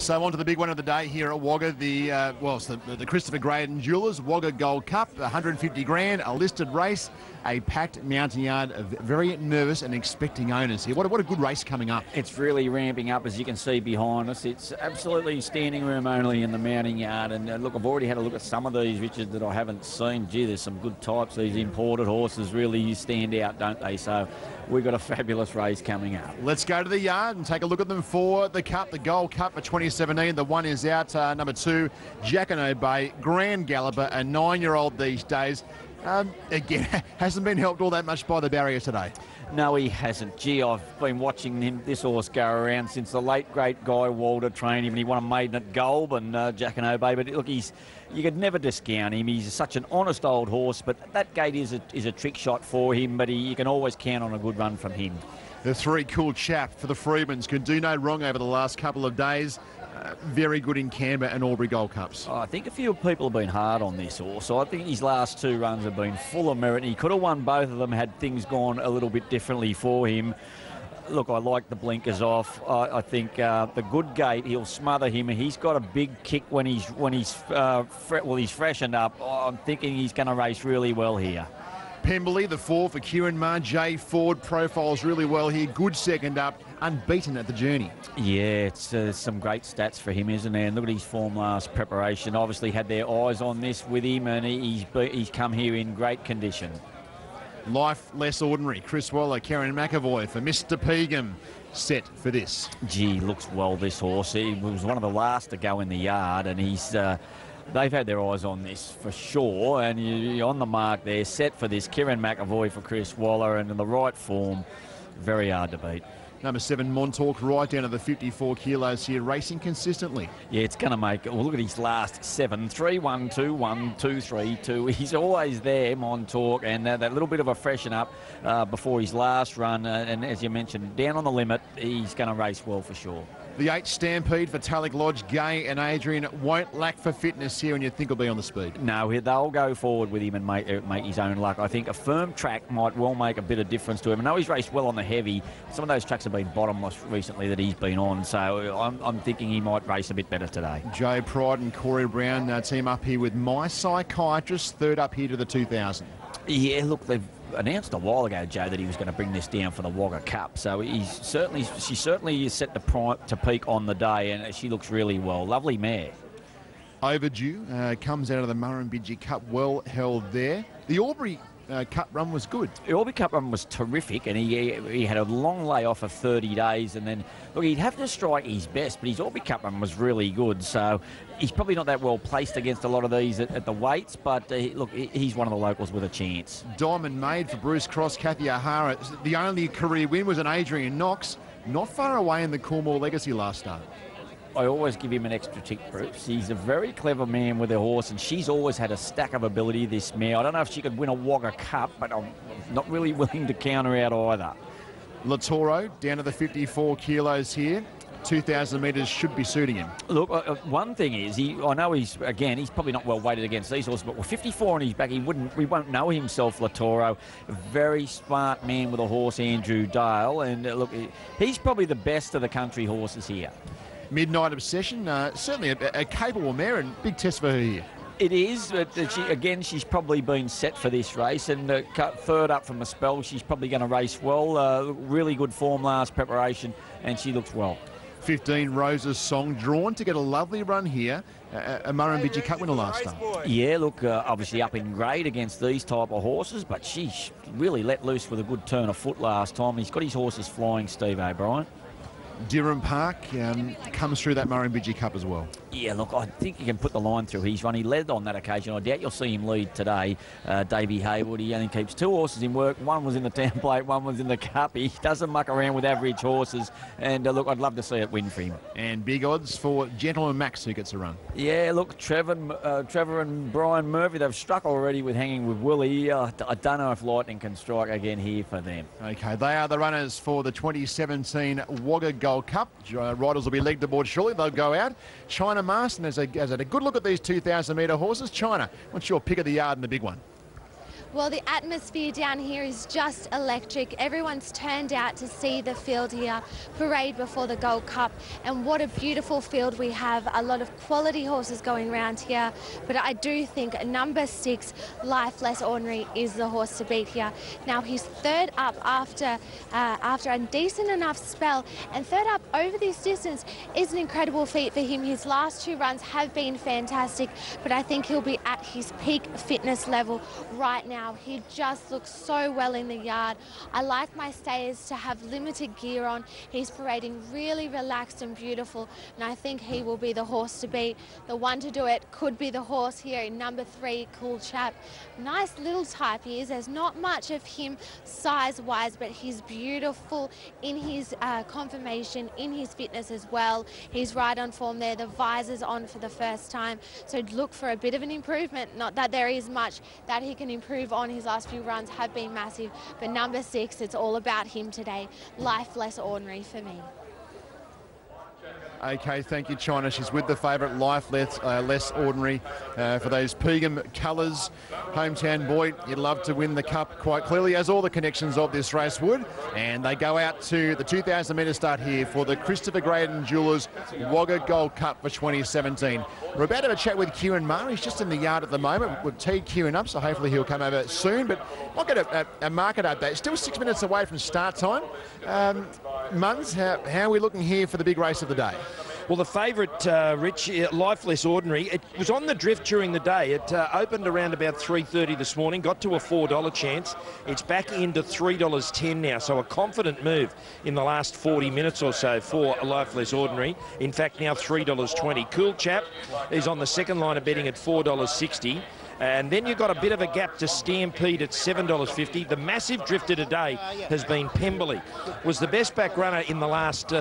So on to the big one of the day here at Wagga, the Christopher Graydon Jewellers Wagga Gold Cup, 150 grand, a listed race, a packed mountain yard of very nervous and expecting owners here. What a good race coming up. It's really ramping up, as you can see behind us. It's absolutely standing room only in the mounting yard. And look, I've already had a look at some of these, Richard, that I haven't seen. Gee, there's some good types. These imported horses really stand out, don't they? So we've got a fabulous race coming up. Let's go to the yard and take a look at them for the Cup, the Gold Cup for 2017. The one is out, number 2, Jackano Bay, Grand Galloper, a 9-year-old these days. Again, hasn't been helped all that much by the barrier today. No, he hasn't. Gee, I've been watching this horse go around since the late, great Guy Walder trained him, and he won a maiden at Gold and Jackano Bay. But look, you could never discount him. He's such an honest old horse, but that gate is a trick shot for him, but you can always count on a good run from him. The 3 Cool Chap for the Freedmans can do no wrong over the last couple of days. Very good in Canberra and Albury Gold Cups. I think a few people have been hard on this horse. I think his last 2 runs have been full of merit. He could have won both of them had things gone a little bit differently for him. Look, I like the blinkers off. I think the good gate, he'll smother him. He's got a big kick when he's freshened up. I'm thinking he's going to race really well here. Pemberley, the 4 for Kieran Marr. Jay Ford profiles really well here. Good second up, unbeaten at the journey. Yeah, it's some great stats for him, isn't there? And look at his form last preparation. Obviously had their eyes on this with him, and he's come here in great condition. Life Less Ordinary. Chris Waller, Karen McAvoy for Mr. Peagam. Set for this. Gee, looks well, this horse. He was one of the last to go in the yard, and he's... they've had their eyes on this for sure, and you're on the mark there, set for this. Kieran McAvoy for Chris Waller, and in the right form, very hard to beat. Number 7, Montauk, right down to the 54 kilos here, racing consistently. Yeah, it's going to make... Well, look at his last 7. 3, 1, 2, 1, 2, 3, 2. He's always there, Montauk, and that little bit of a freshen up before his last run. And as you mentioned, down on the limit, he's going to race well for sure. The 8 Stampede for Tulloch Lodge, Gay and Adrian won't lack for fitness here, and you'd think he'll be on the speed. No, they'll go forward with him and make his own luck. I think a firm track might well make a bit of difference to him. I know he's raced well on the heavy. Some of those tracks have been bottomless recently that he's been on, so I'm thinking he might race a bit better today. Joe Pride and Corey Brown team up here with My Psychiatrist, 3rd up here to the 2000. Yeah, look, they've announced a while ago, Joe, that he was going to bring this down for the Wagga Cup. So she certainly is set to peak on the day, and she looks really well. Lovely mare. Overdue comes out of the Murrumbidgee Cup, well held there. The Albury Cup run was good. The Albury Cup run was terrific, and he had a long layoff of 30 days, and then, look, he'd have to strike his best, but his Albury Cup run was really good, so he's probably not that well placed against a lot of these at the weights, but look, he's one of the locals with a chance. Diamond Made for Bruce Cross, Kathy O'Hara. The only career win was an Adrian Knox, not far away in the Coolmore Legacy last start. I always give him an extra tick, Bruce. He's a very clever man with a horse, and she's always had a stack of ability, this mare. I don't know if she could win a Wagga Cup, but I'm not really willing to count her out either. Latoro down to the 54 kilos here. 2,000 metres should be suiting him. Look, one thing is, I know he's probably not well weighted against these horses, but with 54 on his back, we won't know himself, Latoro. A very smart man with a horse, Andrew Dale, and look, he's probably the best of the country horses here. Midnight Obsession, certainly a capable mare, and big test for her here. It is, but she's probably been set for this race, and 3rd up from a spell, she's probably going to race well. Really good form last preparation, and she looks well. 15 Rose's Song, drawn to get a lovely run here. A Murrumbidgee Cup winner last time. Yeah, look, obviously up in grade against these type of horses, but she really let loose with a good turn of foot last time. He's got his horses flying, Steve O'Brien. Durham Park comes through that Murrumbidgee Cup as well. Yeah, look, I think he can put the line through his run. He led on that occasion. I doubt you'll see him lead today. Davey Haywood, he only keeps 2 horses in work. One was in the town plate, one was in the Cup. He doesn't muck around with average horses. And look, I'd love to see it win for him. And big odds for Gentleman Max, who gets a run. Yeah, look, Trevor and Brian Murphy, they've struck already with Hanging with Willie. I don't know if Lightning can strike again here for them. Okay, they are the runners for the 2017 Wagga Gold Cup. Riders will be legged aboard shortly. They'll go out. China Marston has had a good look at these 2,000 metre horses. China, what's your pick of the yard in the big one? Well, the atmosphere down here is just electric. Everyone's turned out to see the field here, parade before the Gold Cup, and what a beautiful field we have. A lot of quality horses going around here, but I do think number 6, Life Less Ordinary, is the horse to beat here. Now, he's third up after a decent enough spell, and third up over this distance is an incredible feat for him. His last 2 runs have been fantastic, but I think he'll be at his peak fitness level right now. He just looks so well in the yard. I like my stayers to have limited gear on. He's parading really relaxed and beautiful, and I think he will be the horse to beat. The one to do it could be the horse here in number 3, Cool Chap. Nice little type he is. There's not much of him size-wise, but he's beautiful in his conformation, in his fitness as well. He's right on form there. The visor's on for the first time, so look for a bit of an improvement. Not that there is much that he can improve on. His last few runs have been massive, but number 6, it's all about him today. Life Less Ordinary for me. Okay, thank you, China. She's with the favourite, Life Less Ordinary, for those Pegum colours. Hometown boy, you'd love to win the Cup quite clearly, as all the connections of this race would. And they go out to the 2,000 metre start here for the Christopher Graydon Jewellers Wagga Gold Cup for 2017. We're about to have a chat with Kieran Maher. He's just in the yard at the moment. We've teed Kieran up, so hopefully he'll come over soon. But I'll get a market update. Still 6 minutes away from start time. Muns, how are we looking here for the big race of the day? Well, the favourite, Rich, Life Less Ordinary, it was on the drift during the day. It opened around about 3:30 this morning, got to a $4 chance. It's back into $3.10 now, so a confident move in the last 40 minutes or so for Life Less Ordinary. In fact, now $3.20. Cool Chap is on the second line of betting at $4.60. And then you've got a bit of a gap to Stampede at $7.50. The massive drifter today has been Pemberley. Was the best back runner in the last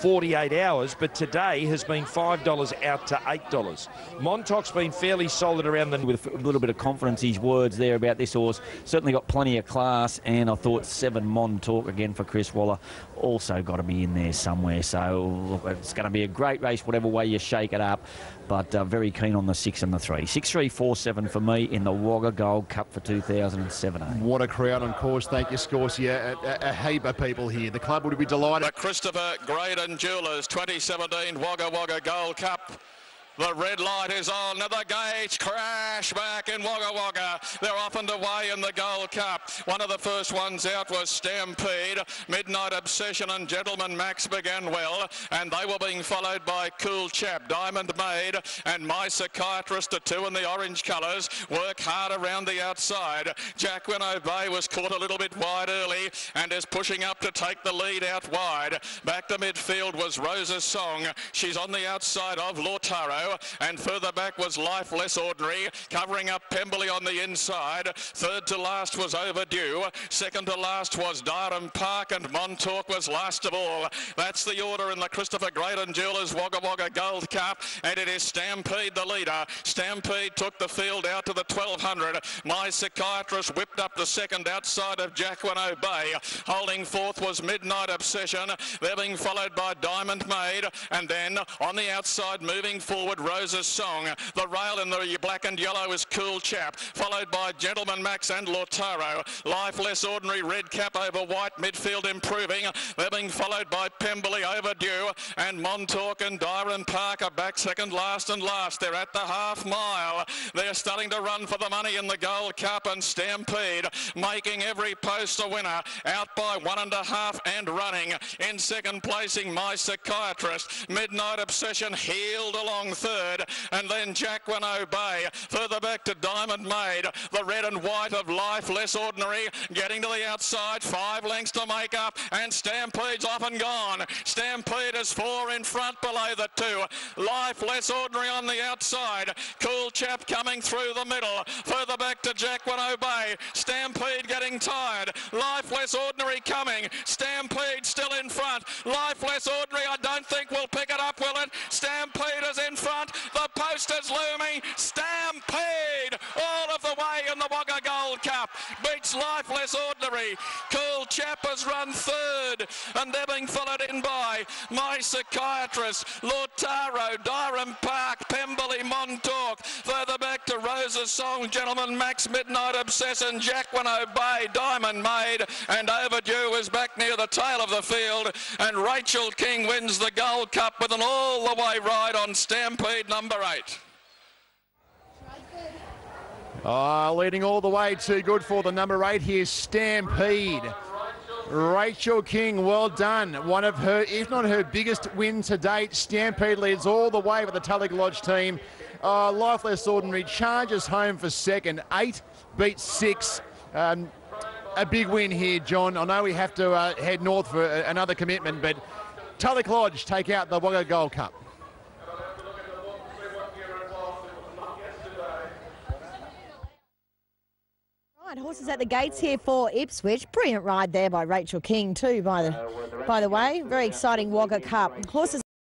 48 hours, but today has been $5 out to $8. Montauk's been fairly solid around the... With a little bit of confidence, his words there about this horse. Certainly got plenty of class, and I thought 7 Montauk again for Chris Waller also got to be in there somewhere. So look, it's going to be a great race, whatever way you shake it up. But very keen on the 6 and the 3. 6, 3, 4, 7 for me in the Wagga Gold Cup for 2017. What a crowd on course. Thank you, Scorsia. A heap of people here. The club would be delighted. The Christopher Graydon Jewellers 2017 Wagga Gold Cup. The red light is on. Now the gauge crash back in Wagga Wagga. They're off and away in the Gold Cup. One of the first ones out was Stampede. Midnight Obsession and Gentleman Max began well, and they were being followed by Cool Chap, Diamond Maid, and My Psychiatrist, the 2 in the orange colours. Work hard around the outside. Jacqueline O'Bay was caught a little bit wide early and is pushing up to take the lead out wide. Back to midfield was Rosa's Song. She's on the outside of Lautaro. And further back was Life Less Ordinary, covering up Pemberley on the inside. Third to last was Overdue. Second to last was Durham Park, and Montauk was last of all. That's the order in the Christopher Graydon Jewellers Wagga Gold Cup, and it is Stampede the leader. Stampede took the field out to the 1200. My Psychiatrist whipped up the second outside of Jacqueline O'Bay. Holding fourth was Midnight Obsession. They're being followed by Diamond Maid, and then on the outside moving forward, Rosa's Song. The rail in the black and yellow is Cool Chap, followed by Gentleman Max and Lautaro. Life Less Ordinary, red cap over white, midfield improving. They're being followed by Pemberley, Overdue, and Montauk and Durham Park are back second last and last. They're at the half mile. They're starting to run for the money in the Gold Cup, and Stampede making every post a winner, out by 1.5 and running. In second placing, My Psychiatrist. Midnight Obsession heeled along third, and then Jacqueline O'Bay. Further back to Diamond Maid. The red and white of Life Less Ordinary getting to the outside. 5 lengths to make up, and Stampede's off and gone. Stampede is 4 in front below the 2. Life Less Ordinary on the outside. Cool Chap coming through the middle. Further back to Jacqueline O'Bay. Stampede getting tired. Life Less Ordinary coming. Stampede still in front. Life Less Ordinary I don't think will pick it up, will it? Stampede is in front. The post is looming. Stampede all of the way in the Wagga Gold Cup. Beats Life Less Ordinary. Cool Chap has run third, and they're being followed in by My Psychiatrist, Lautaro, Durham Park, Pemberley, Montauk. Further back to Rose is the song, gentlemen. Max Midnight Obsession, Jack One Obey, Diamond Maid, and Overdue is back near the tail of the field. And Rachel King wins the Gold Cup with an all-the-way ride on Stampede number 8. Leading all the way, too good for the number 8 here, Stampede. Rachel King, well done. One of her, if not her biggest win to date. Stampede leads all the way with the Tulloch Lodge team. Lifeless Ordinary charges home for second. 8 beats 6. A big win here, John. I know we have to head north for another commitment, but Tulloch Lodge take out the Wagga Gold Cup. Horses at the gates here for Ipswich. Brilliant ride there by Rachel King too, by the way. Very exciting Wagga Cup. Horses